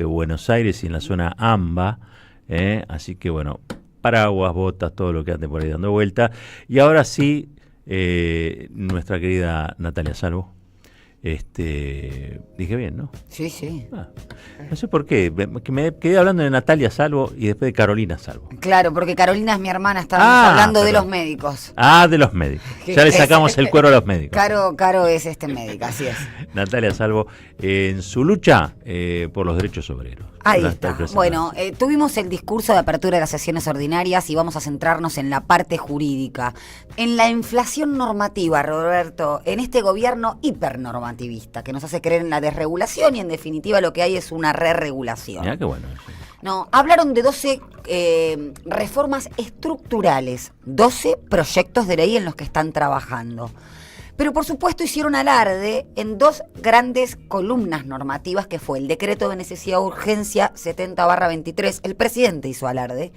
de Buenos Aires y en la zona AMBA, así que bueno, paraguas, botas, todo lo que ande por ahí dando vuelta. Y ahora sí, nuestra querida Natalia Salvo. Dije bien, ¿no? Sí, sí. No sé por qué, que me quedé hablando de Natalia Salvo y después de Carolina Salvo. Claro, porque Carolina es mi hermana, estábamos hablando de los médicos. De los médicos. Ya le sacamos el cuero a los médicos. Caro es médica, así es. Natalia Salvo, en su lucha por los derechos obreros. Ahí está. Bueno, tuvimos el discurso de apertura de las sesiones ordinarias y vamos a centrarnos en la parte jurídica. En la inflación normativa, Roberto, en este gobierno hipernormativista, que nos hace creer en la desregulación y en definitiva lo que hay es una re-regulación. Mirá qué bueno. No, hablaron de 12 reformas estructurales, 12 proyectos de ley en los que están trabajando. Pero por supuesto hicieron alarde en dos grandes columnas normativas que fue el decreto de necesidad de urgencia 70/23, el presidente hizo alarde,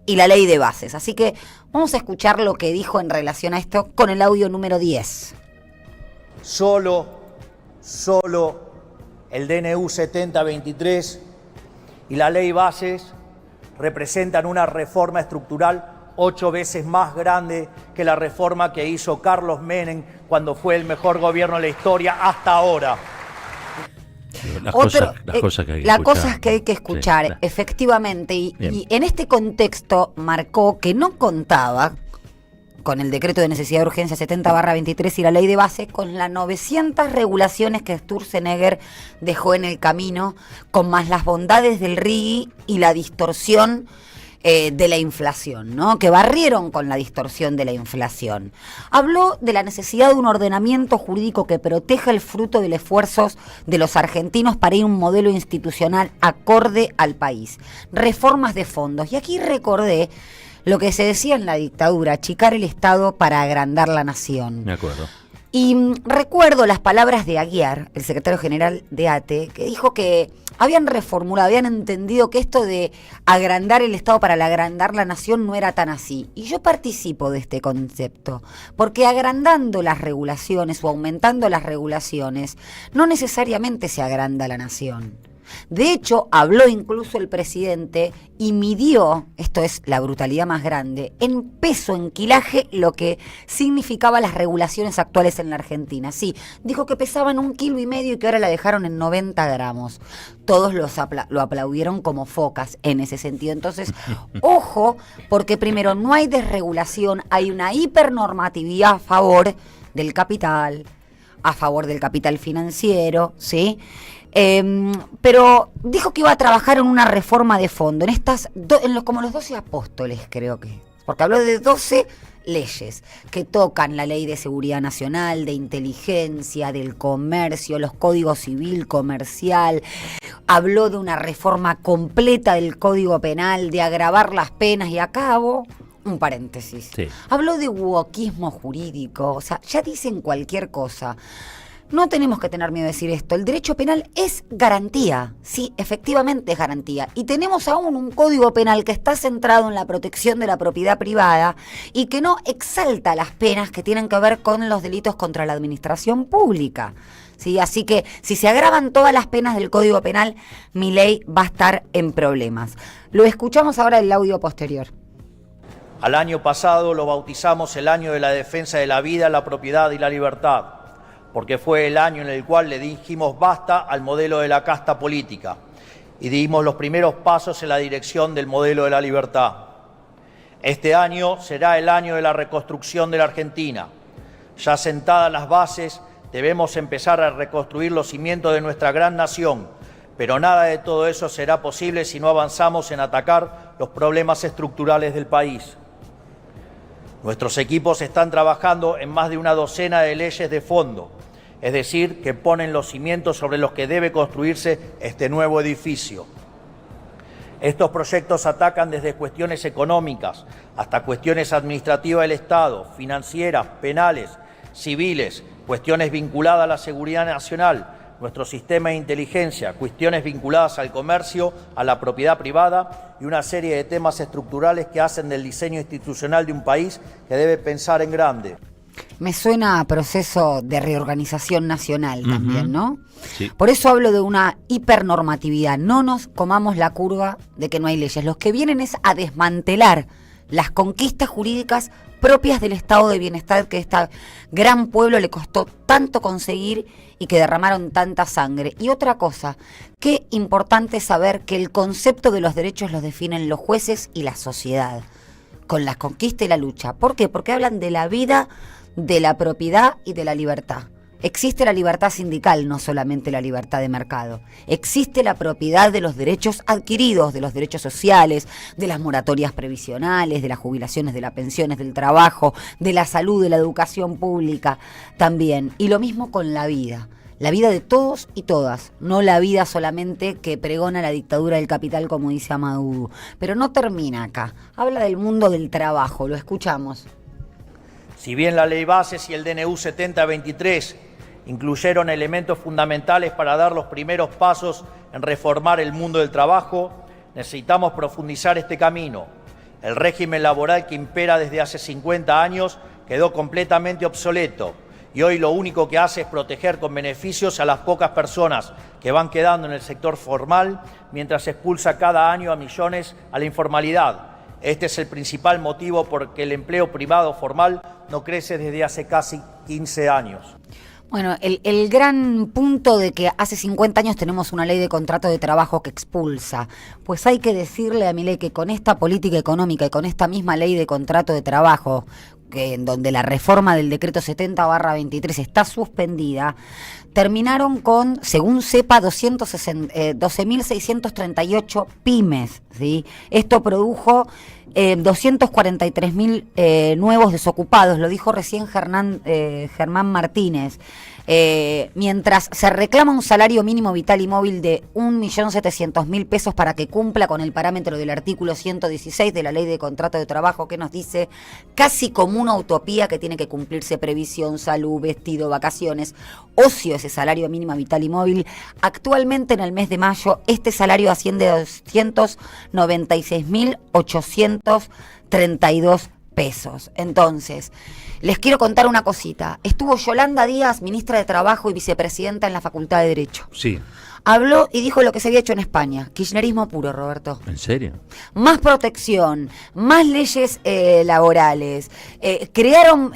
y la ley de bases. Así que vamos a escuchar lo que dijo en relación a esto con el audio número 10. Solo el DNU 70/23 y la ley bases representan una reforma estructural 8 veces más grande que la reforma que hizo Carlos Menem cuando fue el mejor gobierno de la historia hasta ahora. Las cosas que hay que escuchar. Sí, efectivamente. Y en este contexto marcó que no contaba con el decreto de necesidad de urgencia 70/23 y la ley de base, con las 900 regulaciones que Sturzenegger dejó en el camino, con más las bondades del RIGI y la distorsión de la inflación, ¿no? Que barrieron con la distorsión de la inflación. Habló de la necesidad de un ordenamiento jurídico que proteja el fruto de los esfuerzos de los argentinos para ir a un modelo institucional acorde al país. Reformas de fondos. Y aquí recordé lo que se decía en la dictadura, achicar el Estado para agrandar la nación. Me acuerdo. Y recuerdo las palabras de Aguiar, el secretario general de ATE, que dijo que habían reformulado, habían entendido que esto de agrandar el Estado para agrandar la nación no era tan así. Y yo participo de este concepto, porque agrandando las regulaciones o aumentando las regulaciones, no necesariamente se agranda la nación. De hecho, habló incluso el presidente y midió, esto es la brutalidad más grande, en peso, en quilaje, lo que significaba las regulaciones actuales en la Argentina. Sí, dijo que pesaban 1,5 kilos y que ahora la dejaron en 90 gramos. Todos lo aplaudieron como focas en ese sentido. Entonces, ojo, porque primero no hay desregulación, hay una hipernormatividad a favor del capital financiero, ¿sí? Pero dijo que iba a trabajar en una reforma de fondo, como los 12 apóstoles, creo que. Porque habló de 12 leyes que tocan la ley de seguridad nacional, de inteligencia, del comercio, los códigos civil, comercial. Habló de una reforma completa del Código Penal, de agravar las penas y acabo. Un paréntesis. Sí. Habló de wokismo jurídico, o sea, ya dicen cualquier cosa. No tenemos que tener miedo de decir esto. El derecho penal es garantía. Sí, efectivamente es garantía. Y tenemos aún un código penal que está centrado en la protección de la propiedad privada y que no exalta las penas que tienen que ver con los delitos contra la administración pública. ¿Sí? Así que si se agravan todas las penas del Código Penal, mi ley va a estar en problemas. Lo escuchamos ahora en el audio posterior. Al año pasado lo bautizamos el año de la defensa de la vida, la propiedad y la libertad, porque fue el año en el cual le dijimos basta al modelo de la casta política y dimos los primeros pasos en la dirección del modelo de la libertad. Este año será el año de la reconstrucción de la Argentina. Ya sentadas las bases, debemos empezar a reconstruir los cimientos de nuestra gran nación, pero nada de todo eso será posible si no avanzamos en atacar los problemas estructurales del país. Nuestros equipos están trabajando en más de una docena de leyes de fondo, es decir, que ponen los cimientos sobre los que debe construirse este nuevo edificio. Estos proyectos atacan desde cuestiones económicas hasta cuestiones administrativas del Estado, financieras, penales, civiles, cuestiones vinculadas a la seguridad nacional, nuestro sistema de inteligencia, cuestiones vinculadas al comercio, a la propiedad privada y una serie de temas estructurales que hacen del diseño institucional de un país que debe pensar en grande. Me suena a proceso de reorganización nacional también, ¿no? Sí. Por eso hablo de una hipernormatividad. No nos comamos la curva de que no hay leyes. Los que vienen es a desmantelar las conquistas jurídicas propias del estado de bienestar que a este gran pueblo le costó tanto conseguir y que derramaron tanta sangre. Y otra cosa, qué importante saber que el concepto de los derechos los definen los jueces y la sociedad, con la conquista y la lucha. ¿Por qué? Porque hablan de la vida, de la propiedad y de la libertad. Existe la libertad sindical, no solamente la libertad de mercado. Existe la propiedad de los derechos adquiridos, de los derechos sociales, de las moratorias previsionales, de las jubilaciones, de las pensiones, del trabajo, de la salud, de la educación pública también. Y lo mismo con la vida de todos y todas, no la vida solamente que pregona la dictadura del capital, como dice Amadou. Pero no termina acá, habla del mundo del trabajo, lo escuchamos. Si bien la Ley Bases y el DNU 7023 incluyeron elementos fundamentales para dar los primeros pasos en reformar el mundo del trabajo, necesitamos profundizar este camino. El régimen laboral que impera desde hace 50 años quedó completamente obsoleto y hoy lo único que hace es proteger con beneficios a las pocas personas que van quedando en el sector formal, mientras expulsa cada año a millones a la informalidad. Este es el principal motivo por que el empleo privado formal no crece desde hace casi 15 años. Bueno, el gran punto de que hace 50 años tenemos una ley de contrato de trabajo que expulsa, pues hay que decirle a Milei que con esta política económica y con esta misma ley de contrato de trabajo, que en donde la reforma del decreto 70/23 está suspendida, terminaron con, según CEPA, 12.638 pymes, ¿sí? Esto produjo 243.000 nuevos desocupados, lo dijo recién Germán Martínez. Mientras se reclama un salario mínimo vital y móvil de 1.700.000 pesos para que cumpla con el parámetro del artículo 116 de la Ley de Contrato de Trabajo, que nos dice casi como una utopía que tiene que cumplirse previsión, salud, vestido, vacaciones, ocio, ese salario mínimo vital y móvil. Actualmente en el mes de mayo este salario asciende a 296.832 pesos. Entonces, les quiero contar una cosita. Estuvo Yolanda Díaz, ministra de Trabajo y vicepresidenta en la Facultad de Derecho. Sí. Habló y dijo lo que se había hecho en España. Kirchnerismo puro, Roberto. ¿En serio? Más protección, más leyes laborales, crearon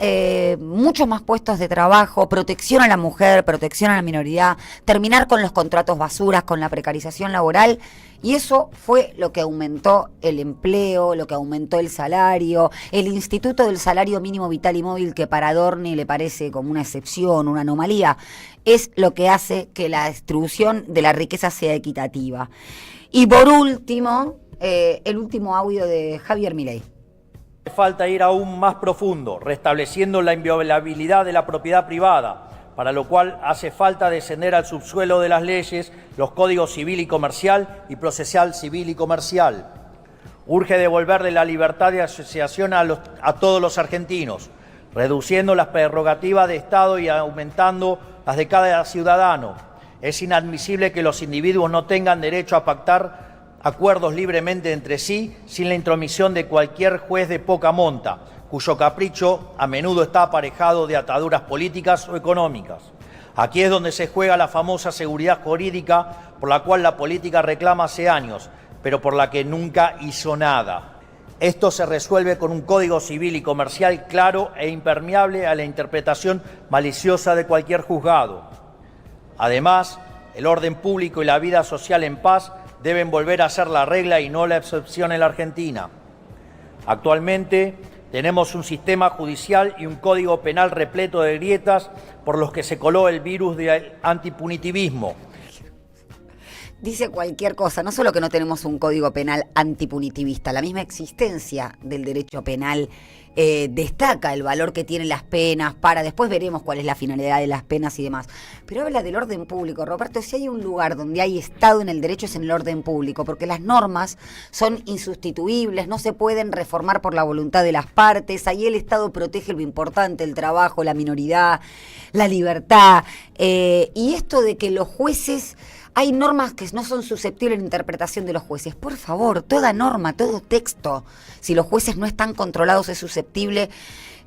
muchos más puestos de trabajo, protección a la mujer, protección a la minoría, terminar con los contratos basuras, con la precarización laboral. Y eso fue lo que aumentó el empleo, lo que aumentó el salario, el Instituto del Salario Mínimo Vital y Móvil, que para Adorni le parece como una excepción, una anomalía, es lo que hace que la distribución de la riqueza sea equitativa. Y por último, el último audio de Javier Milei. Falta ir aún más profundo, restableciendo la inviolabilidad de la propiedad privada, para lo cual hace falta descender al subsuelo de las leyes, los códigos civil y comercial y procesal civil y comercial. Urge devolverle la libertad de asociación a todos los argentinos, reduciendo las prerrogativas de Estado y aumentando las de cada ciudadano. Es inadmisible que los individuos no tengan derecho a pactar acuerdos libremente entre sí sin la intromisión de cualquier juez de poca monta, cuyo capricho a menudo está aparejado de ataduras políticas o económicas. Aquí es donde se juega la famosa seguridad jurídica por la cual la política reclama hace años, pero por la que nunca hizo nada. Esto se resuelve con un código civil y comercial claro e impermeable a la interpretación maliciosa de cualquier juzgado. Además, el orden público y la vida social en paz deben volver a ser la regla y no la excepción en la Argentina. Actualmente tenemos un sistema judicial y un código penal repleto de grietas por los que se coló el virus del antipunitivismo. Dice cualquier cosa, no solo que no tenemos un código penal antipunitivista, la misma existencia del derecho penal destaca el valor que tienen las penas después veremos cuál es la finalidad de las penas y demás, pero habla del orden público. Roberto, si hay un lugar donde hay Estado en el derecho es en el orden público, porque las normas son insustituibles, no se pueden reformar por la voluntad de las partes, ahí el Estado protege lo importante, el trabajo, la minoridad, la libertad, y esto de que los jueces... Hay normas que no son susceptibles de interpretación de los jueces. Por favor, toda norma, todo texto, si los jueces no están controlados, es susceptible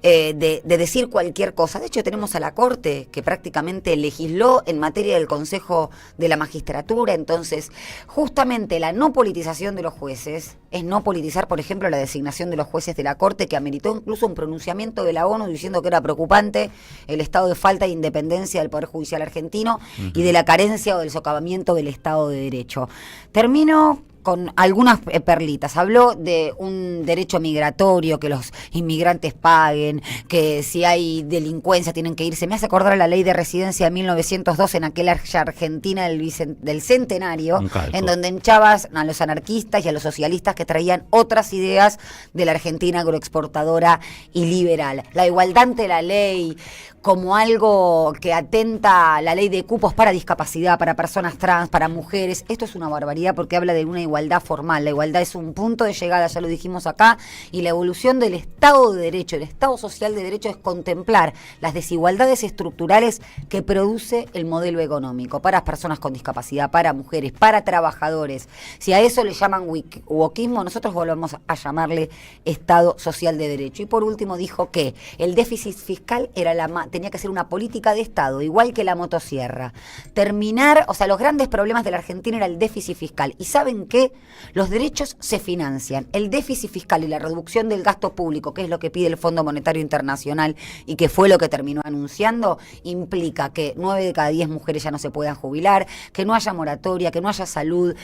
de decir cualquier cosa. De hecho, tenemos a la Corte que prácticamente legisló en materia del Consejo de la Magistratura. Entonces, justamente la no politización de los jueces es no politizar, por ejemplo, la designación de los jueces de la Corte, que ameritó incluso un pronunciamiento de la ONU diciendo que era preocupante el estado de falta de independencia del Poder Judicial argentino y de la carencia o del socavamiento del Estado de Derecho. Termino con algunas perlitas. Habló de un derecho migratorio, que los inmigrantes paguen, que si hay delincuencia tienen que irse. Me hace acordar a la ley de residencia de 1902 en aquella Argentina del centenario, en donde enchabas a los anarquistas y a los socialistas que traían otras ideas de la Argentina agroexportadora y liberal. La igualdad ante la ley, como algo que atenta a la ley de cupos para discapacidad, para personas trans, para mujeres. Esto es una barbaridad porque habla de una igualdad formal. La igualdad es un punto de llegada, ya lo dijimos acá, y la evolución del Estado de Derecho, el Estado social de Derecho, es contemplar las desigualdades estructurales que produce el modelo económico para personas con discapacidad, para mujeres, para trabajadores. Si a eso le llaman wokismo, nosotros volvemos a llamarle Estado social de Derecho. Y por último dijo que el déficit fiscal era tenía que ser una política de Estado, igual que la motosierra. Terminar, o sea, los grandes problemas de la Argentina era el déficit fiscal. ¿Y saben qué? Los derechos se financian. El déficit fiscal y la reducción del gasto público, que es lo que pide el Fondo Monetario Internacional y que fue lo que terminó anunciando, implica que 9 de cada 10 mujeres ya no se puedan jubilar, que no haya moratoria, que no haya salud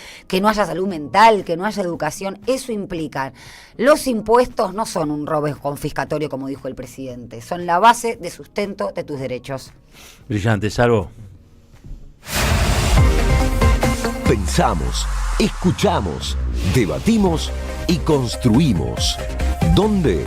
mental, que no haya educación. Eso implica. Los impuestos no son un robo confiscatorio, como dijo el presidente, son la base de sustento de tus derechos. Brillante, Salvo. Pensamos, escuchamos, debatimos y construimos. ¿Dónde?